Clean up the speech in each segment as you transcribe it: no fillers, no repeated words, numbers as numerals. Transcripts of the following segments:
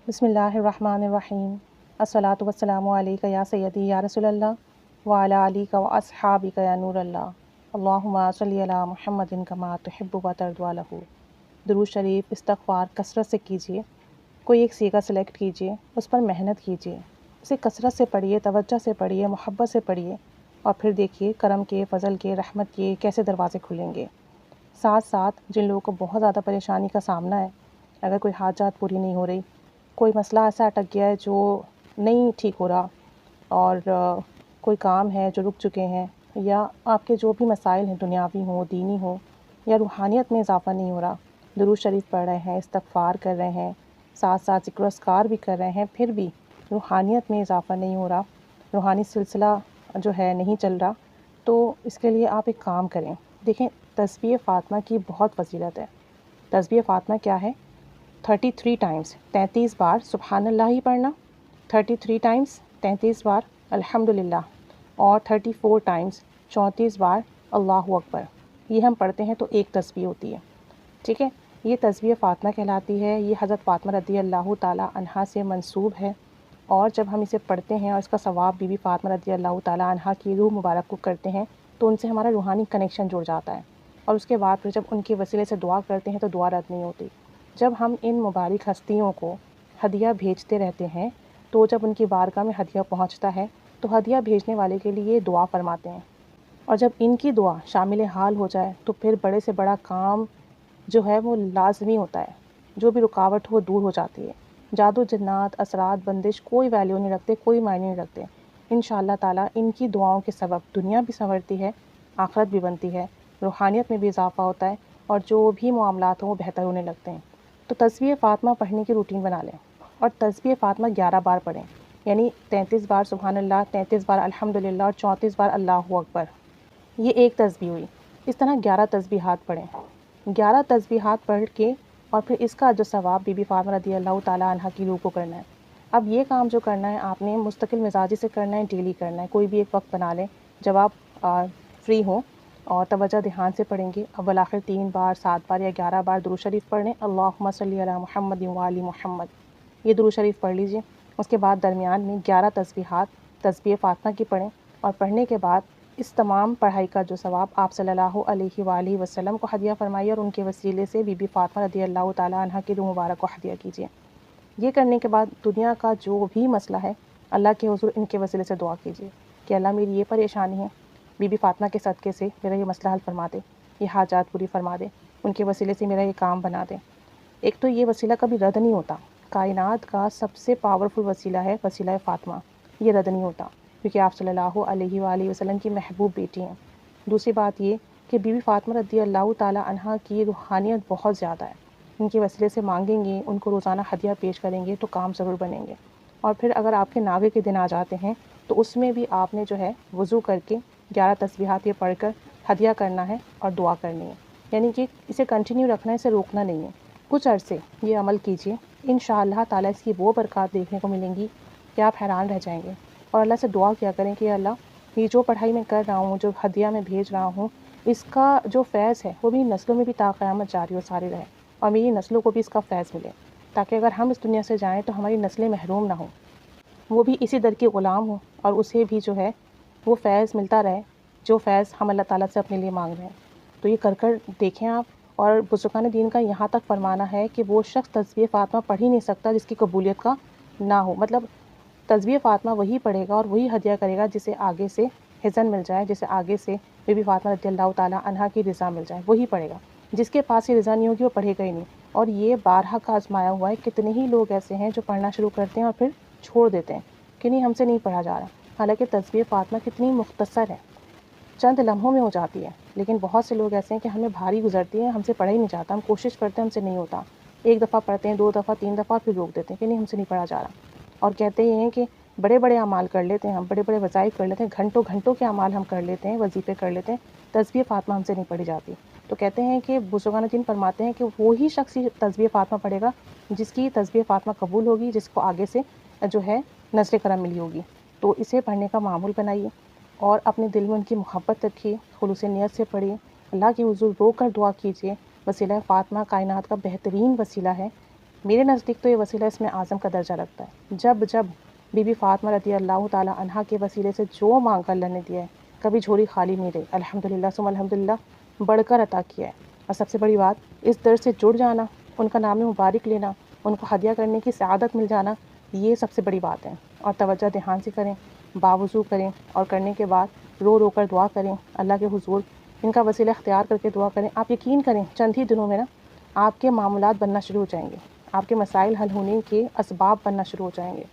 بسم اللہ الرحمن الرحیم الصلاۃ والسلام علیک یا سیدی یا رسول اللہ وعلی علیک و اصحابک یا نور اللہ اللہم صلی علی محمد کما تحب و ترضی لہ۔ درود شریف استغفار کثرت سے کیجیے، کوئی ایک صیغہ سلیکٹ کیجیے، اس پر محنت کیجیے، اسے کثرت سے پڑھیے، توجہ سے پڑھیے، محبت سے پڑھیے، اور پھر دیکھیے کرم کے، فضل کے، رحمت کے کیسے دروازے کھلیں گے۔ ساتھ ساتھ جن لوگوں کو بہت زیادہ پریشانی کا سامنا ہے، اگر کوئی حاجات پوری نہیں ہو رہی، کوئی مسئلہ ایسا اٹک گیا ہے جو نہیں ٹھیک ہو رہا، اور کوئی کام ہے جو رک چکے ہیں، یا آپ کے جو بھی مسائل ہیں دنیاوی ہوں، دینی ہوں، یا روحانیت میں اضافہ نہیں ہو رہا، درود شریف پڑھ رہے ہیں، استغفار کر رہے ہیں، ساتھ ساتھ ذکر و اذکار بھی کر رہے ہیں، پھر بھی روحانیت میں اضافہ نہیں ہو رہا، روحانی سلسلہ جو ہے نہیں چل رہا، تو اس کے لیے آپ ایک کام کریں۔ دیکھیں، تسبیح فاطمہ کی بہت فضیلت ہے۔ تسبیح فاطمہ کیا ہے؟ 33 ٹائمز 33 بار سبحان اللہ ہی پڑھنا، 33 ٹائمز 33 بار الحمدللہ، اور 34 ٹائمز 34 بار اللہ اکبر۔ یہ ہم پڑھتے ہیں تو ایک تسبیح ہوتی ہے، ٹھیک ہے؟ یہ تسبیح فاطمہ کہلاتی ہے۔ یہ حضرت فاطمہ رضی اللہ تعالی عنہا سے منسوب ہے، اور جب ہم اسے پڑھتے ہیں اور اس کا ثواب بی بی فاطمہ رضی اللہ تعالی عنہا کی روح مبارک کو کرتے ہیں تو ان سے ہمارا روحانی کنیکشن جڑ جاتا ہے، اور اس کے بعد پھر جب ان کے وسیلے سے دعا کرتے ہیں تو دعا رد نہیں ہوتی۔ جب ہم ان مبارک ہستیوں کو ہدیہ بھیجتے رہتے ہیں تو جب ان کی بارگاہ میں ہدیہ پہنچتا ہے تو ہدیہ بھیجنے والے کے لیے دعا فرماتے ہیں، اور جب ان کی دعا شامل حال ہو جائے تو پھر بڑے سے بڑا کام جو ہے وہ لازمی ہوتا ہے، جو بھی رکاوٹ وہ دور ہو جاتی ہے۔ جادو جنات اثرات بندش کوئی ویلیو نہیں رکھتے، کوئی معنی نہیں رکھتے۔ انشاءاللہ تعالیٰ ان کی دعاؤں کے سبب دنیا بھی سنورتی ہے، آخرت بھی بنتی ہے، روحانیت میں بھی اضافہ ہوتا ہے، اور جو بھی معاملات ہوں وہ بہتر ہونے لگتے ہیں۔ تو تسبیح فاطمہ پڑھنے کی روٹین بنا لیں، اور تسبیح فاطمہ 11 بار پڑھیں، یعنی 33 بار سبحان اللہ، 33 بار الحمدللہ، اور 34 بار اللہ اکبر۔ یہ ایک تسبیح ہوئی۔ اس طرح 11 تسبیحات پڑھیں۔ 11 تسبیحات پڑھ کے اور پھر اس کا جو ثواب بی بی فاطمہ رضی اللہ تعالی عنہ کی روح کو کرنا ہے۔ اب یہ کام جو کرنا ہے آپ نے مستقل مزاجی سے کرنا ہے، ڈیلی کرنا ہے۔ کوئی بھی ایک وقت بنا لیں جب آپ فری ہوں، اور توجہ دھیان سے پڑھیں گے۔ اول آخر 3 بار، 7 بار یا 11 بار درود شریف پڑھ لیں، اللہم صلی علی محمد و آل محمد، یہ درود شریف پڑھ لیجئے۔ اس کے بعد درمیان میں 11 تسبیحات تسبیح فاطمہ کی پڑھیں، اور پڑھنے کے بعد اس تمام پڑھائی کا جو ثواب آپ صلی اللہ علیہ وآلہ وسلم کو ہدیہ فرمائیے، اور ان کے وسیلے سے بی بی فاطمہ رضی اللہ تعالی عنہ کی روح مبارک کو ہدیہ کیجیے۔ یہ کرنے کے بعد دنیا کا جو بھی مسئلہ ہے اللہ کے حضور ان کے وسیلے سے دعا کیجیے کہ اللہ میری یہ پریشانی ہے، بی بی فاطمہ کے صدقے سے میرا یہ مسئلہ حل فرما دے، یہ حاجات پوری فرما دے، ان کے وسیلے سے میرا یہ کام بنا دے۔ ایک تو یہ وسیلہ کبھی رد نہیں ہوتا، کائنات کا سب سے پاورفل وسیلہ ہے وسیلہ فاطمہ، یہ رد نہیں ہوتا، کیونکہ آپ صلی اللہ علیہ وآلہ وسلم کی محبوب بیٹی ہیں۔ دوسری بات یہ کہ بی بی فاطمہ رضی اللہ تعالی عنہ کی روحانیت بہت زیادہ ہے، ان کے وسیلے سے مانگیں گے، ان کو روزانہ ہدیہ پیش کریں گے تو کام ضرور بنیں گے۔ اور پھر اگر آپ کے ناگے کے دن آ جاتے ہیں تو اس میں بھی آپ نے جو ہے وضو کر کے 11 تسبیحات یہ پڑھ کر ہدیہ کرنا ہے اور دعا کرنی ہے، یعنی کہ اسے کنٹینیو رکھنا ہے، اسے روکنا نہیں ہے۔ کچھ عرصے یہ عمل کیجیے، انشاءاللہ تعالیٰ اس کی وہ برکات دیکھنے کو ملیں گی کہ آپ حیران رہ جائیں گے۔ اور اللہ سے دعا کیا کریں کہ اللہ یہ جو پڑھائی میں کر رہا ہوں، جو ہدیہ میں بھیج رہا ہوں، اس کا جو فیض ہے وہ بھی نسلوں میں بھی تا قیامت جاری و ساری رہے، اور میری نسلوں کو بھی اس کا فیض ملے، تاکہ اگر ہم اس دنیا سے جائیں تو ہماری نسلیں محروم نہ ہوں، وہ بھی اسی در کے غلام ہوں، اور اسے بھی جو ہے وہ فیض ملتا رہے جو فیض ہم اللہ تعالیٰ سے اپنے لیے مانگ رہے ہیں۔ تو یہ کر کر دیکھیں آپ۔ اور بزرگان دین کا یہاں تک فرمانا ہے کہ وہ شخص تسبیح فاطمہ پڑھ ہی نہیں سکتا جس کی قبولیت کا نہ ہو، مطلب تسبیح فاطمہ وہی پڑھے گا اور وہی ہدیہ کرے گا جسے آگے سے حزن مل جائے، جسے آگے سے بی بی فاطمہ رضی اللہ تعالیٰ عنہا کی رضا مل جائے، وہی پڑھے گا۔ جس کے پاس یہ رضا نہیں ہوگی وہ پڑھے گا ہی نہیں۔ اور یہ بارہا کا آزمایا ہوا ہے، کتنے ہی لوگ ایسے ہیں جو پڑھنا شروع کرتے ہیں اور پھر چھوڑ دیتے ہیں کہ نہیں ہم سے نہیں پڑھا جا رہا، حالانکہ تسبیح فاطمہ کتنی مختصر ہے، چند لمحوں میں ہو جاتی ہے، لیکن بہت سے لوگ ایسے ہیں کہ ہمیں بھاری گزرتی ہے، ہم سے پڑھا ہی نہیں جاتا، ہم کوشش کرتے ہیں ہم سے نہیں ہوتا، ایک دفعہ پڑھتے ہیں، 2 دفعہ 3 دفعہ پھر روک دیتے ہیں کہ نہیں ہم سے نہیں پڑھا جا رہا، اور کہتے یہ ہیں کہ بڑے بڑے اعمال کر لیتے ہیں، ہم بڑے بڑے وظائف کر لیتے ہیں، گھنٹوں گھنٹوں کے اعمال ہم کر لیتے ہیں، وظیفے کر لیتے ہیں، تسبیح فاطمہ ہم سے نہیں پڑھی جاتی۔ تو کہتے ہیں کہ بزرگان دین فرماتے ہیں کہ وہی شخص ہی تسبیح فاطمہ پڑھے گا جس کی تسبیح فاطمہ قبول ہوگی، جس کو آگے سے جو ہے نزل کرم ملی ہوگی۔ تو اسے پڑھنے کا معمول بنائیے، اور اپنے دل میں ان کی محبت رکھیے، خلوص نیت سے پڑھیے، اللہ کے حضور رو کر دعا کیجیے۔ وسیلہ فاطمہ کائنات کا بہترین وسیلہ ہے، میرے نزدیک تو یہ وسیلہ اسم اعظم کا درجہ رکھتا ہے۔ جب جب بی بی فاطمہ رضی اللہ تعالی عنہا کے وسیلے سے جو مانگا اللہ نے دیا ہے، کبھی جھولی خالی نہیں رہی، الحمدللہ ثم الحمدللہ، بڑھ کر عطا کیا ہے۔ اور سب سے بڑی بات، اس در سے جڑ جانا، ان کا نام مبارک لینا، ان کو ہدیہ کرنے کی سعادت مل جانا، یہ سب سے بڑی بات ہے۔ اور توجہ دھیان سے کریں، باوضو کریں، اور کرنے کے بعد رو رو کر دعا کریں اللہ کے حضور، ان کا وسیلہ اختیار کر کے دعا کریں۔ آپ یقین کریں چند ہی دنوں میں نا آپ کے معاملات بننا شروع ہو جائیں گے، آپ کے مسائل حل ہونے کے اسباب بننا شروع ہو جائیں گے۔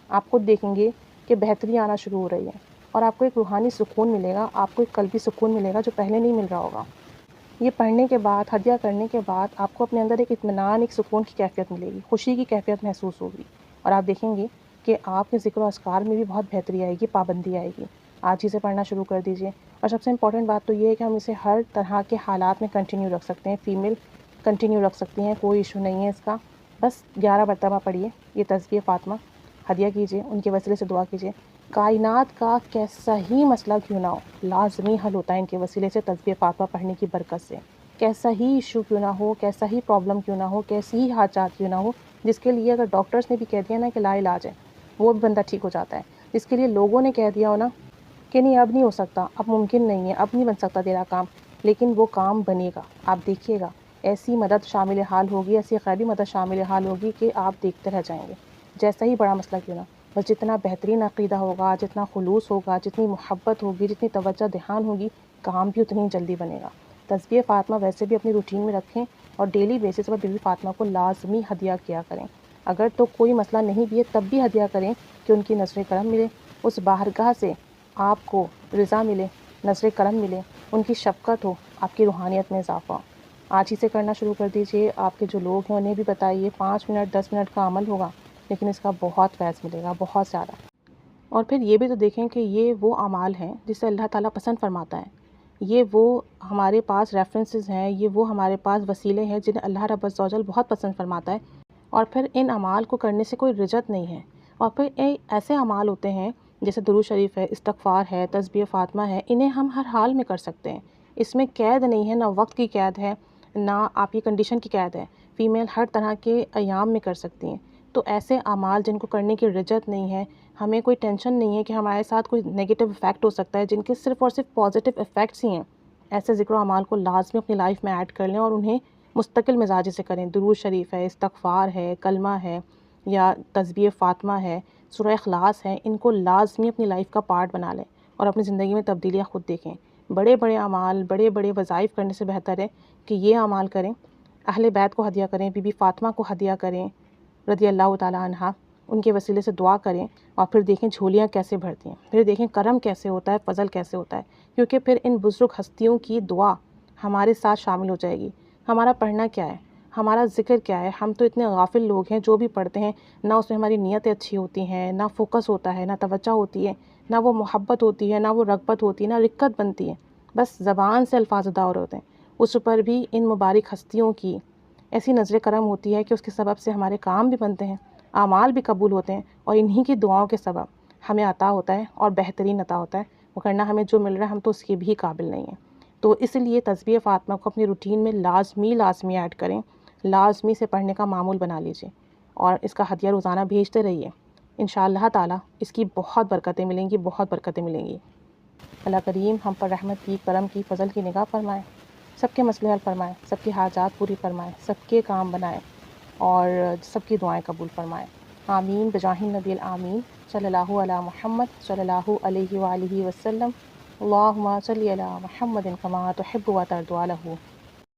آپ خود دیکھیں گے کہ بہتری آنا شروع ہو رہی ہے، اور آپ کو ایک روحانی سکون ملے گا، آپ کو ایک قلبی سکون ملے گا جو پہلے نہیں مل رہا ہوگا۔ یہ پڑھنے کے بعد، ہدیہ کرنے کے بعد آپ کو اپنے اندر ایک اطمینان، ایک سکون کی کیفیت ملے گی، خوشی کی کیفیت محسوس ہوگی، اور آپ دیکھیں گے کہ آپ کے ذکر و اذکار میں بھی بہت بہتری آئے گی، پابندی آئے گی۔ آج ہی سے پڑھنا شروع کر دیجئے۔ اور سب سے امپورٹنٹ بات تو یہ ہے کہ ہم اسے ہر طرح کے حالات میں کنٹینیو رکھ سکتے ہیں، فیمیل کنٹینیو رکھ سکتی ہیں، کوئی ایشو نہیں ہے اس کا۔ بس 11 مرتبہ پڑھیے یہ تسبیح فاطمہ، ہدیہ کیجئے، ان کے وسیلے سے دعا کیجئے۔ کائنات کا کیسا ہی مسئلہ کیوں نہ ہو، لازمی حل ہوتا ہے ان کے وسیلے سے تسبیح فاطمہ پڑھنے کی برکت سے۔ کیسا ہی ایشو کیوں نہ ہو، کیسا ہی پرابلم کیوں نہ ہو، کیسی ہی حاجات کیوں نہ ہو، جس کے لیے اگر ڈاکٹرز نے بھی کہہ دیا نا کہ لا علاج ہے، وہ بھی بندہ ٹھیک ہو جاتا ہے۔ جس کے لیے لوگوں نے کہہ دیا ہو نا کہ نہیں اب نہیں ہو سکتا، اب ممکن نہیں ہے، اب نہیں بن سکتا تیرا کام، لیکن وہ کام بنے گا، آپ دیکھیے گا۔ ایسی مدد شامل حال ہوگی، ایسی غیبی مدد شامل حال ہوگی کہ آپ دیکھتے رہ جائیں گے، جیسا ہی بڑا مسئلہ کیوں نہ۔ بس جتنا بہترین عقیدہ ہوگا، جتنا خلوص ہوگا، جتنی محبت ہوگی، جتنی توجہ دھیان ہوگی، کام بھی اتنی جلدی بنے گا۔ تسبیح فاطمہ ویسے بھی اپنی روٹین میں رکھیں، اور ڈیلی بیسس پر بی بی فاطمہ کو لازمی ہدیہ کیا کریں۔ اگر تو کوئی مسئلہ نہیں بھی ہے تب بھی ہدیہ کریں کہ ان کی نظر کرم ملے، اس بارگاہ سے آپ کو رضا ملے، نظر کرم ملے، ان کی شفقت ہو، آپ کی روحانیت میں اضافہ ہو۔ آج ہی سے کرنا شروع کر دیجئے۔ آپ کے جو لوگ ہیں انہیں بھی بتائیے، 5 منٹ 10 منٹ کا عمل ہوگا، لیکن اس کا بہت فیض ملے گا، بہت زیادہ۔ اور پھر یہ بھی تو دیکھیں کہ یہ وہ اعمال ہیں جسے اللہ تعالیٰ پسند فرماتا ہے، یہ وہ ہمارے پاس ریفرنسز ہیں، یہ وہ ہمارے پاس وسیلے ہیں جنہیں اللہ رب العزت بہت پسند فرماتا ہے، اور پھر ان اعمال کو کرنے سے کوئی رجت نہیں ہے۔ اور پھر ایسے اعمال ہوتے ہیں جیسے درود شریف ہے، استغفار ہے، تسبیح فاطمہ ہے، انہیں ہم ہر حال میں کر سکتے ہیں۔ اس میں قید نہیں ہے، نہ وقت کی قید ہے، نہ آپ کی کنڈیشن کی قید ہے۔ فیمیل ہر طرح کے ایام میں کر سکتی ہیں۔ تو ایسے اعمال جن کو کرنے کی رجت نہیں ہے، ہمیں کوئی ٹینشن نہیں ہے کہ ہمارے ساتھ کوئی نیگیٹو ایفیکٹ ہو سکتا ہے، جن کے صرف اور صرف پازیٹیو ایفیکٹس ہی ہیں، ایسے ذکر و اعمال کو لازمی اپنی لائف میں ایڈ کر لیں، اور انہیں مستقل مزاجی سے کریں۔ درود شریف ہے، استغفار ہے، کلمہ ہے، یا تسبیح فاطمہ ہے، سورہ اخلاص ہے، ان کو لازمی اپنی لائف کا پارٹ بنا لیں، اور اپنی زندگی میں تبدیلیاں خود دیکھیں۔ بڑے بڑے اعمال، بڑے بڑے وظائف کرنے سے بہتر ہے کہ یہ اعمال کریں، اہل بیت کو ہدیہ کریں، بی بی فاطمہ کو ہدیہ کریں رضی اللہ تعالیٰ عنہا، ان کے وسیلے سے دعا کریں، اور پھر دیکھیں جھولیاں کیسے بھرتی ہیں، پھر دیکھیں کرم کیسے ہوتا ہے، فضل کیسے ہوتا ہے، کیونکہ پھر ان بزرگ ہستیوں کی دعا ہمارے ساتھ شامل ہو جائے گی۔ ہمارا پڑھنا کیا ہے، ہمارا ذکر کیا ہے، ہم تو اتنے غافل لوگ ہیں، جو بھی پڑھتے ہیں نہ اس میں ہماری نیتیں اچھی ہوتی ہیں، نہ فوکس ہوتا ہے، نہ توجہ ہوتی ہے، نہ وہ محبت ہوتی ہے، نہ وہ رغبت ہوتی ہے، نہ رقت بنتی ہے، بس زبان سے الفاظ ادا ہو رہے ہوتے ہیں۔ اس پر بھی ان مبارک ہستیوں کی ایسی نظر کرم ہوتی ہے کہ اس کے سبب سے ہمارے کام بھی بنتے ہیں، اعمال بھی قبول ہوتے ہیں، اور انہی کی دعاؤں کے سبب ہمیں عطا ہوتا ہے، اور بہترین عطا ہوتا ہے، وگرنہ ہمیں جو مل رہا ہے ہم تو اس کے بھی قابل نہیں ہیں۔ تو اس لیے تسبیح فاطمہ کو اپنی روٹین میں لازمی ایڈ کریں، لازمی سے پڑھنے کا معمول بنا لیجئے، اور اس کا ہدیہ روزانہ بھیجتے رہیے۔ انشاءاللہ تعالیٰ اس کی بہت برکتیں ملیں گی، بہت برکتیں ملیں گی۔ اللہ کریم ہم پر رحمت کی، کرم کی، فضل کی نگاہ فرمائے، سب کے مسئلے حل فرمائے، سب کی حاجات پوری فرمائے، سب کے کام بنائے، اور سب کی دعائیں قبول فرمائے۔ آمین بجاہ النبی الآمین، صلی اللہ علی محمد صلی اللہ علیہ وآلہ وسلم۔ اللہم صلی علی محمد کما تحب و ترضی عنہ۔